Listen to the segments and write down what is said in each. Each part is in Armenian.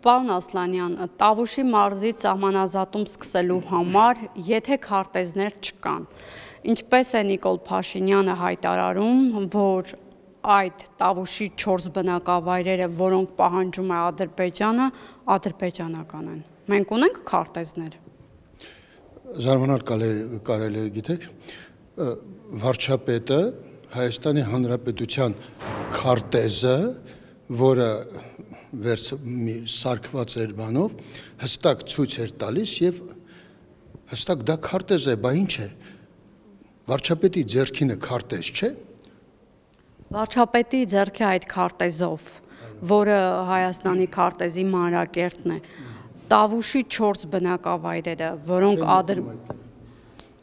Պարոն Ասլանյան, Տավուշի մարզից սահմանազատում սկսելու համար, եթե քարտեզներ չկան, ինչպես է Նիկոլ Փաշինյանը հայտարարում, որ այդ Տավուշի 4 բնակավայրերը, որոնք պահանջում է Ադրբեջանը, ադրբեջանական են։ Մենք ունենք քարտեզներ։ Զարմանալ կարելի է, գիտեք, վարչապետը Հայաստանի Հանրապետության քարտեզը, որը սարքված էր բանով, հստակ ցույց էր տալիս եւ հստակ դա քարտեզ է, բա ինչ է։ Վարչապետի ձեռքինը քարտեզ չէ։ Վարչապետի ձեռքի այդ քարտեզով, որը Հայաստանի քարտեզի մանրակերտն է, Տավուշի 4 բնակավայրերը, որոնք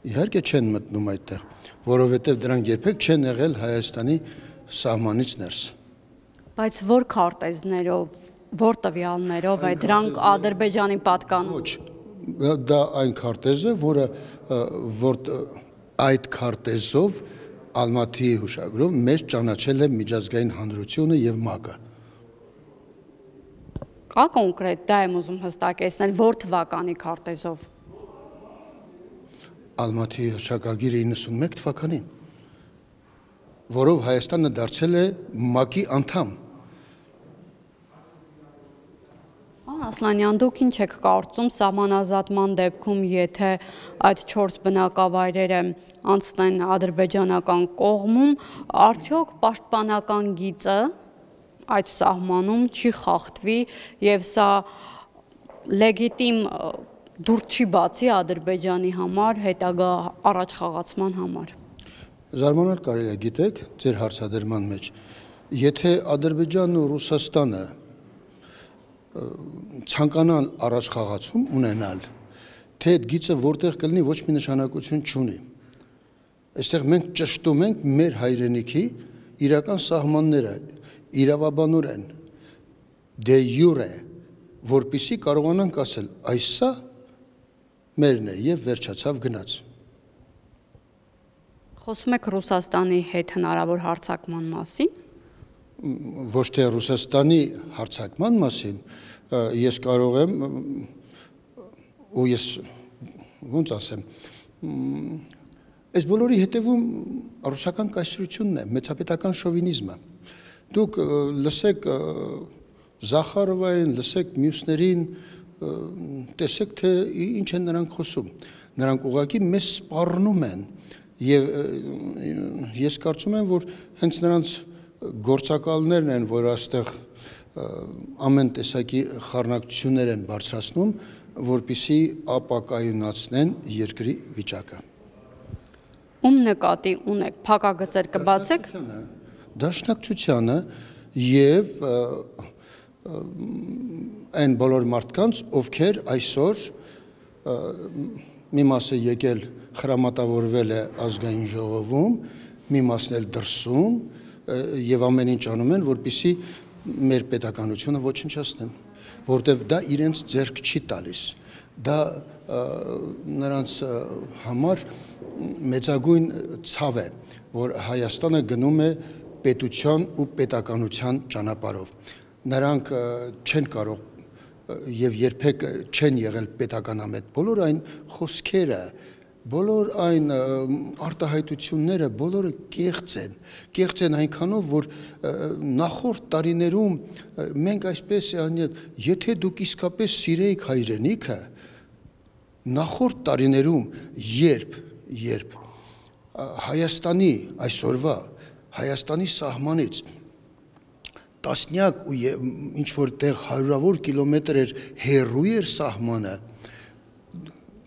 Իհարկե չեն մտնում այդտեղ, որովհետև դրանք երբեք չեն եղել Հայաստանի սահմանից ներս։ Բայց որ քարտեզներով, որ տվյալներով է դրանք Ադրբեջանի պատկանում։ Ոչ, դա այն քարտեզը, որ այդ քարտեզով Ալմատիի հուշագրով մեզ ճանաչել է միջազգային հանրությունը եւ ՄԱԿ-ը։ Կա կոնկրետ, դա եմ ուզում հստակեցնել, որ թվականի քարտեզով։ Ալմատիի հռչակագիրը 91 թվականին, որով Հայաստանը դարձել է ՄԱԿ-ի անդամ։ Ասլանյան, դուք ինչ եք կարծում սահմանազատման դեպքում, եթե այդ 4 բնակավայրերը անցնեն ադրբեջանական կողմում, արդյոք պաշտպանական գիծը այդ սահմանում չի խախտվի եւ սա լեգիտիմ դուրս չի բացի Ադրբեջանի համար հետագա առաջխաղացման համար։ Զարմանալ կարելի է, գիտեք, ձեր հարցադրման մեջ, եթե Ադրբեջանն ու Ռուսաստանը ցանկանան առաջխաղացում ունենալ, թե այդ գիծը որտեղ կլինի ոչ մի նշանակություն չունի։ Այստեղ մենք ճշտում ենք մեր հայրենիքի իրական սահմանները, իրավաբանորեն, դե յուրե, որպեսզի կարողանանք ասել, այս սա մերն է եւ վերջացավ գնաց։ Խոսում եք Ռուսաստանի հետ հնարավոր հարձակման մասին։ Ոչ թե Ռուսաստանի հարձակման մասին, ես կարող եմ ու ես ոնց ասեմ, այս բոլորի հետևում ռուսական կայսրությունն է, մեծապետական շովինիզմը։ Դուք լսեք Զախարովային, լսեք մյուսներին, տեսեք թե ինչ են նրանք խոսում։ Նրանք ուղղակի մեզ սպառնում են եւ ես կարծում եմ, որ հենց նրանց գործակալներն են, որ այստեղ ամեն տեսակի խառնակություններ են բարձրացնում, որպեսզի ապակայունացնեն երկրի վիճակը։ Ում նկատի ունեք, փակագծեր կբացեք։ Դաշնակցությանը եւ այն բոլոր մարդկանց, ովքեր այսօր մի մասը եկել խրամատավորվել է ազգային ժողովում, մի մասն էլ դրսում եւ ամեն ինչ անում են, որպեսզի մեր պետականությունը ոչնչացնեն, որտեվ դա իրենց ձեռք չի տալիս։ Դա նրանց համար մեծագույն ցավ է, որ Հայաստանը գնում է պետության ու պետականության ճանապարհով։ Նրանք չեն կարող եւ երբեք չեն եղել պետականամետ։ Բոլոր այն խոսքերը, բոլոր այն արտահայտությունները, բոլորը կեղծ են այնքանով, որ նախորդ տարիներում մենք այսպես եթե դուք իսկապես սիրեիք հայրենիքը, նախորդ տարիներում երբ Հայաստանի այսօրվա Հայաստանի սահմանից տասնյակ ու ինչ որտեղ հարյուրավոր կիլոմետր էր հեռու էր սահմանը,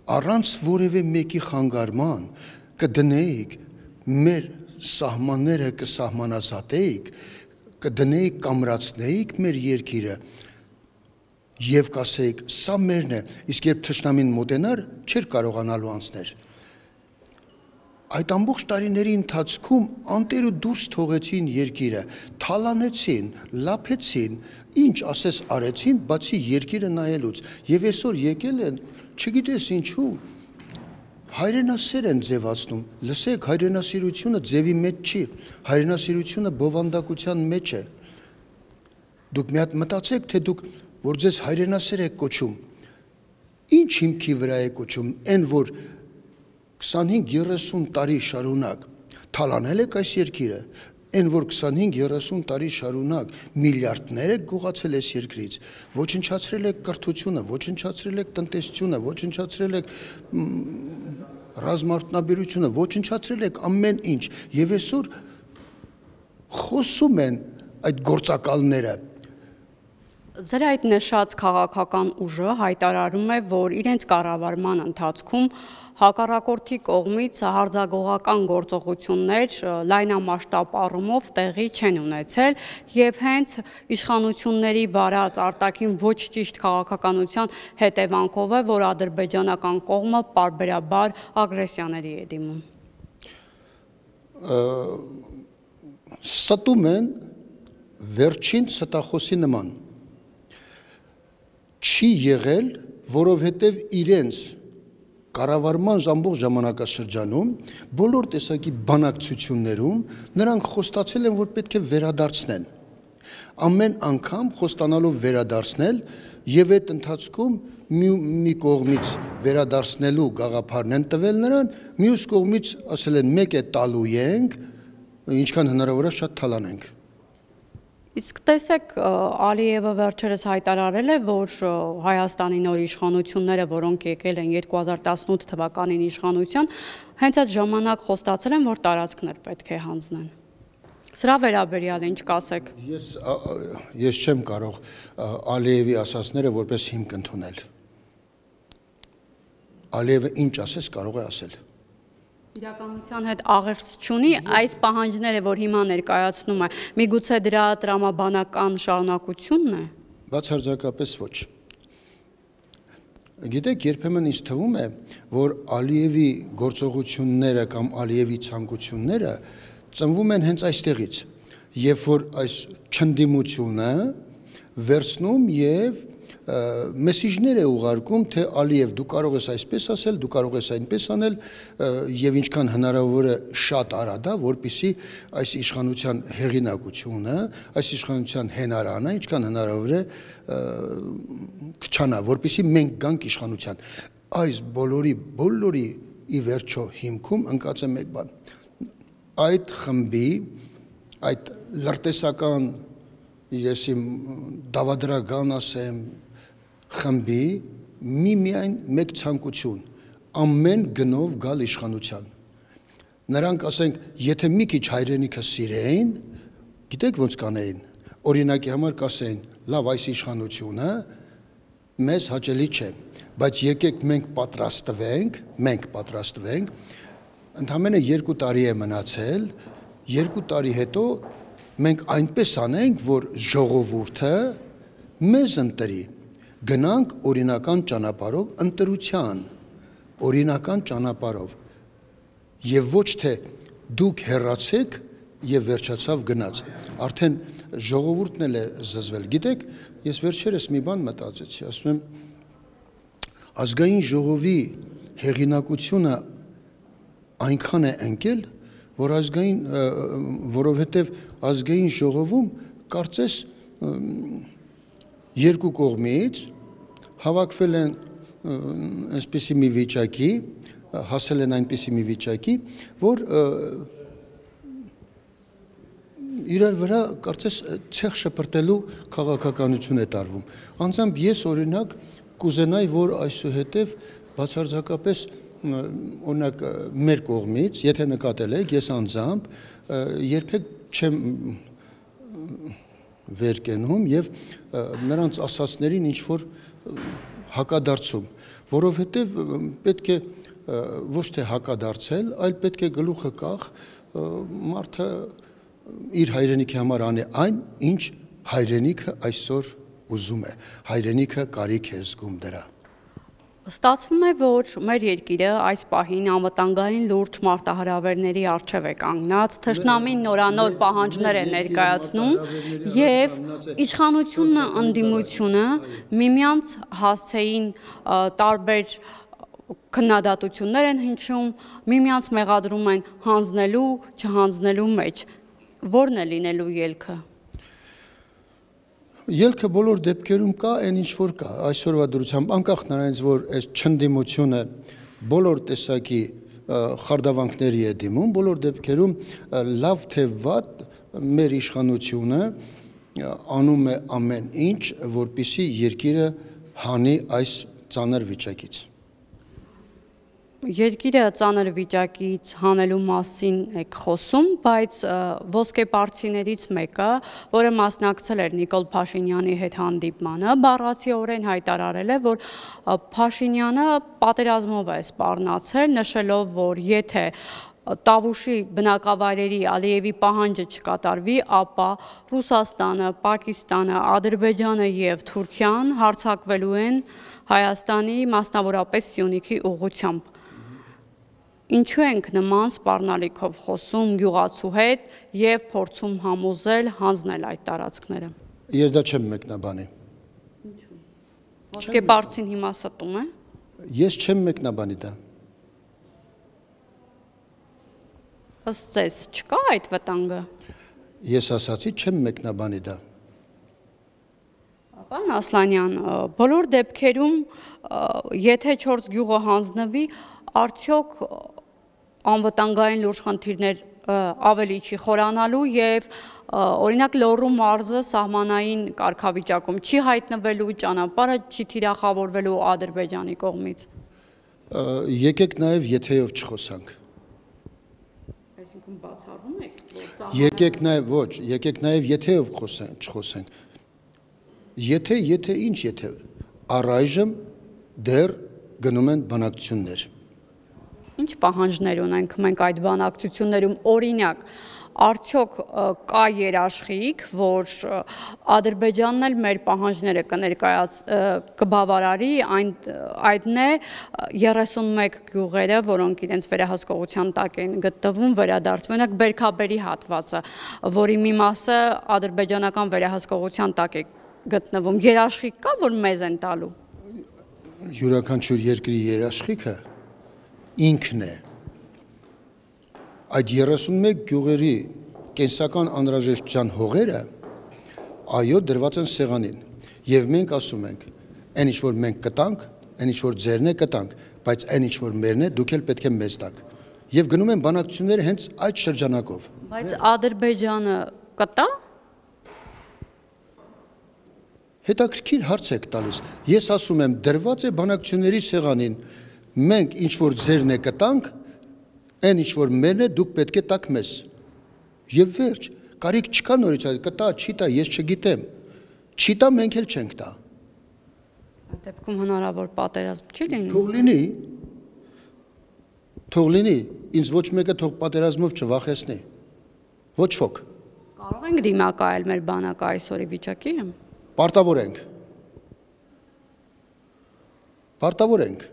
առանց որևէ մեկի խանգարման կդնեիք մեր սահմանները կսահմանազատեիք, կդնեիք կամրացնեիք մեր երկիրը եւ կասեիք սա մերն է, իսկ երբ թշնամին մոտենար չէր կարողանալու անցնել։ Այդ ամբողջ տարիների ընթացքում անտերը դուրս թողեցին երկիրը, թալանեցին, լափեցին, ինչ ասես արեցին, բացի երկիրը նայելուց, եւ այսօր եկել են, չգիտես ինչու, հայրենասեր են ձևացնում, լսեք, հայրենասիրությունը ձևի մեջ չի, հայրենասիրությունը բովանդակության մեջ է։ Դուք մի հատ մտածեք, թե դուք որ ձեզ հայրենասեր եք կոչում, ինչ հիմքի վրա եք կոչում, այն որ 25-30 տարի շարունակ թալանել եք այս երկիրը, այն որ 25-30 տարի շարունակ միլիարդներ եք գողացել այս երկրից, ոչնչացրել եք կրթությունը, ոչնչացրել եք տնտեսությունը, ոչնչացրել եք ռազմարտունաբերությունը, ոչնչացրել եք ամեն ինչ, եւ այսօր խոսում են այդ գործակալները։ Ձեր այդ նշած քաղաքական ուժը հայտարարում է, որ իրենց կառավարման ընթացքում հակառակորդի կողմից հարձակողական գործողություններ լայնամասշտաբ առումով տեղի չեն ունեցել եւ հենց իշխանությունների վարած արտաքին ոչ ճիշտ քաղաքականության հետևանքով է, որ ադրբեջանական կողմը պարբերաբար ագրեսիաների է դիմում։ Ստում են վերջին ստախոսի նման։ Չի եղել, որովհետև իրենց կառավարման ամբողջ ժամանակաշրջանում բոլոր տեսակի բանակցություններում նրանք խոստացել են, որ պետք է վերադարձնեն։ Ամեն անգամ խոստանալով վերադարձնել եւ այդ ընթացքում մի կողմից վերադարձնելու գաղափարն են տվել նրան, մյուս կողմից ասել են մեկ է տալու ենք, ինչքան հնարավոր է շատ թալանենք։ Իսկ տեսեք, Ալիևը վերջերս հայտարարել է, որ Հայաստանի նոր իշխանությունները, որոնք եկել են 2018 թվականին իշխանության, հենց այդ ժամանակ խոստացել են, որ տարածքներ պետք է հանձնեն։ Սրա վերաբերյալ ինչ կասեք։ Ես չեմ կարող Ալիևի ասածները որպես հիմք ընդունել։ Ալիևը ինչ ասես կարող է ասել։ Իրականության հետ աղերս չունի, այս պահանջները, որ հիմա ներկայացնում է, միգուցե դրա տրամաբանական շարունակությունն է։ Բացարձակապես ոչ։ Գիտեք, երբեմն ինձ թվում է, որ Ալիևի գործողությունները կամ Ալիևի ցանկությունները ծնվում են հենց այստեղից, երբ որ այս չնդիմությունը վերցնում եւ մեսիջներ է ուղարկում, թե Ալիև դու կարող ես այսպես ասել, դու կարող ես այնպես անել եւ ինչքան հնարավոր է շատ արա դա, որպեսզի այս իշխանության հեղինակությունը, այս իշխանության հենարանը ինչքան հնարավոր է քչանա, որպեսզի մենք գանք իշխանության։ Այս բոլորի ի վերջո հիմքում ընկած է մեկ բան։ Այդ խմբի, այդ լրտեսական, ես իմ դավադրական ասեմ, խմբի միայն մեկ ցանկություն, ամեն գնով գալ իշխանության։ Նրանք ասենք, եթե մի քիչ հայրենիքը սիրեին, գիտեք ոնց կանեին, օրինակի համար կասեին, լավ այս իշխանությունը մեզ հաճելի չէ, բայց եկեք մենք պատրաստվենք, ընդամենը 2 տարի է մնացել, 2 տարի հետո մենք այնպես անենք, որ ժողովուրդը մեզ ընտրի, գնանք օրինական ճանապարհով ընտրության, օրինական ճանապարհով, եւ ոչ թե դուք հեռացեք եւ վերջացավ գնաց, արդեն ժողովուրդն էլ է զզվել։ Գիտեք, ես վերջերս մի բան մտածեցի, ասում եմ, ազգային ժողովի հեղինակությունը այնքան է ընկել, որ որովհետև ազգային ժողովում կարծես երկու կողմից հավաքվել են այսպիսի մի վիճակի, հասել են այնպիսի մի վիճակի, որ իրար վրա կարծես ցեղ շպրտելու քաղաքականություն է տարվում։ Անձամբ ես օրինակ կուզենայի, որ այսուհետև բացարձակապես օրինակ մեր կողմից, եթե նկատել եք, ես անձամբ երբեք չեմ վեր կենում եւ նրանց ասածներին ինչ որ հակադարձում, որովհետեւ պետք է ոչ թե հակադարձել, այլ պետք է գլուխը կախ մարդը իր հայրենիքի համար անի այն, ինչ հայրենիքը այսօր ուզում է, հայրենիքը կարիք է զգում դրա։ Ստացվում է, որ մեր երկիրը այս պահին անվտանգային լուրջ մարտահրավերների առջև է կանգնած, թշնամին նորանոր պահանջներ է ներկայացնում եւ իշխանությունն ու ընդդիմությունը միմյանց հասցեին տարբեր քննադատություններ են հնչում, միմյանց մեղադրում են հանձնելու, չհանձնելու մեջ։ Որն է լինելու ելքը։ Ելքը բոլոր դեպքերում կա, այն ինչ որ կա, այսօրվա դրությամբ անկախ նրանից, որ այս չնդիմությունը բոլոր տեսակի խարդավանքների է դիմում, բոլոր դեպքերում լավ թե վատ մեր իշխանությունը անում է ամեն ինչ, որպեսզի երկիրը հանի այս ծանր վիճակից։ Երկիրը ծանր վիճակից հանելու մասին եք խոսում, բայց ոսկեպարծիներից մեկը, որը մասնակցել էր Նիկոլ Փաշինյանի հետ հանդիպմանը, բառացիորեն հայտարարել է, որ Փաշինյանը պատերազմով է սպառնացել, նշելով, որ եթե Տավուշի բնակավայրերի Ալիևի պահանջը չկատարվի, ապա Ռուսաստանը, Պակիստանը, Ադրբեջանը և Թուրքիան հարձակվելու են Հայաստանի, մասնավորապես Սյունիքի ուղղությամբ։ Ինչու ենք նման սպառնալիքով խոսում գյուղացու հետ և փորձում համոզել հանձնել այդ տարածքները։ Ես դա չեմ մեկնաբանի։ Ինչու՞։ Ոսկեպարծին հիմա ստում է։ Ես չեմ մեկնաբանի դա։ Ըստ ձեզ չկա այդ վտանգը։ Ես ասացի չեմ մեկնաբանի դա։ Պարոն Ասլանյան, բոլոր դեպքերում, եթե 4 գյուղը հանձնվի, արդյոք անվտանգային լուրջ խնդիրներ ավելի չի խորանալու և օրինակ Լոռու մարզը սահմանային կարգավիճակում չի հայտնվելու, ճանապարհը չի թիրախավորվելու Ադրբեջանի կողմից։ Եկեք նաև եթեով չխոսանք։ Այսինքն բացառում եք, որ Եկեք նաև ոչ, եկեք նաև եթեով չխոսենք։ Եթե ինչ եթե առայժմ դեռ գնում են բանակցություններ։ Ինչ պահանջներ ունենք մենք այդ բանակցություններում, օրինակ, արդյոք կա երաշխիք, որ Ադրբեջանն էլ մեր պահանջները կբավարարի, այդն է 31 գյուղերը, որոնք իրենց վերահսկողության տակ են գտնվում, վերադարձվում, օրինակ Բերքաբերի հատվածը, որի մի մասը ադրբեջանական վերահսկողության տակ է գտնվում, երաշխիք կա, որ մեզ են տալու։ Յուրաքանչյուր երկրի երաշխիքը ինքն է։ Այդ 31 գյուղերի կենսական անհրաժեշտության հողերը այո դրված են սեղանին եւ մենք ասում ենք այն ինչ որ մենք կտանք, այն ինչ որ ձերն է կտանք, բայց այն ինչ որ մերն է դուք էլ պետք է մեզ տաք։ Եվ գնում են բանակցությունները հենց այդ շրջանակով։ Բայց Ադրբեջանը կտա։ Հետաքրքիր հարց եք տալիս։ Ես ասում եմ դրված է բանակցությունների սեղանին, մենք ինչ որ ձերն է կտանք, այն ինչ որ մերն է դուք պետք է տաք մեզ։ Եվ վերջ, կարիք չկա նորից կտա, չի տա, ես չգիտեմ։ Չի տա, մենք էլ չենք տա։ Այդ դեպքում հնարավոր պատերազմ չի լինի։ Թող լինի, ինձ ոչ մեկը թող պատերազմով չվախեցնի։ Ոչ ոք։ Կարող ենք դիմակայել մեր բանակը այսօրի վիճակի։ Պարտավոր ենք։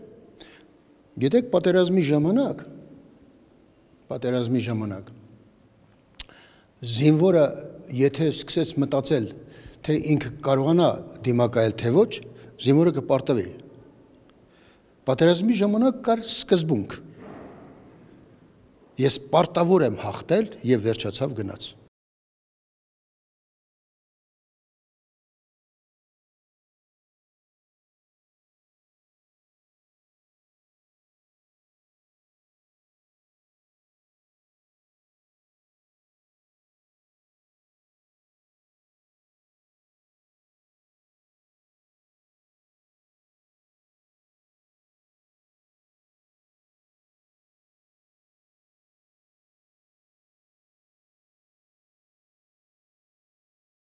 Գիտեք, պատերազմի ժամանակ զինվորը եթե սկսեց մտածել, թե ինքը կարողանա դիմակայել, թե ոչ, զինվորը կպարտվի։ Պատերազմի ժամանակ կար սկզբունք։ Ես պարտավոր եմ հաղթել եւ վերջացավ գնաց։